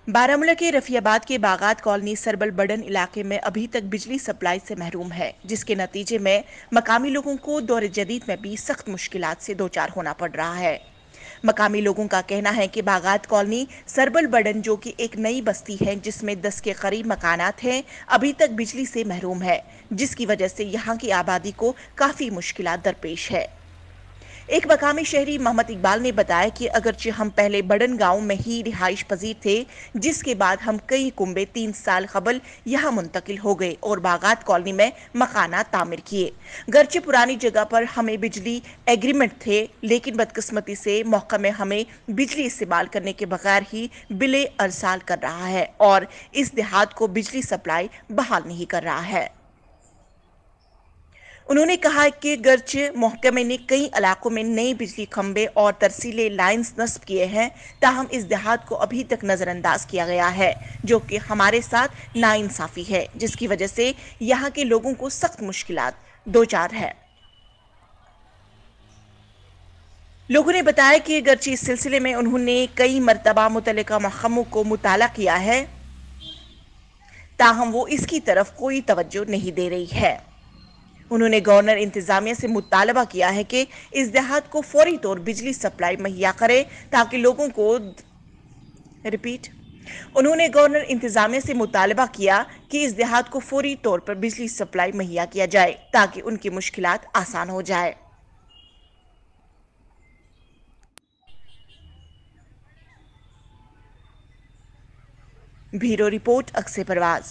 बारामूला के रफियाबाद के बागात कॉलोनी सरबल बडन इलाके में अभी तक बिजली सप्लाई से महरूम है, जिसके नतीजे में मकामी लोगों को दौर जदीद में भी सख्त मुश्किलात से दो चार होना पड़ रहा है। मकामी लोगों का कहना है कि बागात कॉलोनी सरबल बडन, जो कि एक नई बस्ती है जिसमें 10 के करीब मकानात हैं, अभी तक बिजली से महरूम है, जिसकी वजह से यहाँ की आबादी को काफी मुश्किलात दरपेश है। एक मकामी शहरी मोहम्मद इकबाल ने बताया कि अगरचे हम पहले बडन गांव में ही रिहाइश पजीर थे, जिसके बाद हम कई कुंबे 3 साल कबल यहाँ मुंतकिल हो गए और बागात कॉलोनी में मकानात तामीर किए। गरचे पुरानी जगह पर हमें बिजली एग्रीमेंट थे, लेकिन बदकिस्मती से महकमे हमें बिजली इस्तेमाल करने के बगैर ही बिले अरसाल कर रहा है और इस देहात को बिजली सप्लाई बहाल नहीं कर रहा है। उन्होंने कहा कि गर्चे महकमे ने कई इलाकों में नए बिजली खंबे और तरसीले लाइंस नस्ब किए हैं, ताहम इस देहात को अभी तक नजरअंदाज किया गया है, जो कि हमारे साथ नाइंसाफी है, जिसकी वजह से यहाँ के लोगों को सख्त मुश्किलात दो चार है। लोगों ने बताया कि गर्चे इस सिलसिले में उन्होंने कई मरतबा मुतल्लिका महकमों को मुताला किया है, ताहम वो इसकी तरफ कोई तवज्जो नहीं दे रही है। उन्होंने गवर्नर इंतजामिया से मुतालबा किया है कि इस देहात को फौरी तौर बिजली सप्लाई मुहैया करे ताकि लोगों को उन्होंने गवर्नर इंतजामिया से मुतालबा किया कि इस देहात को फौरी तौर पर बिजली सप्लाई मुहैया किया जाए ताकि उनकी मुश्किलात आसान हो जाए। ब्यूरो रिपोर्ट, अक्से परवाज।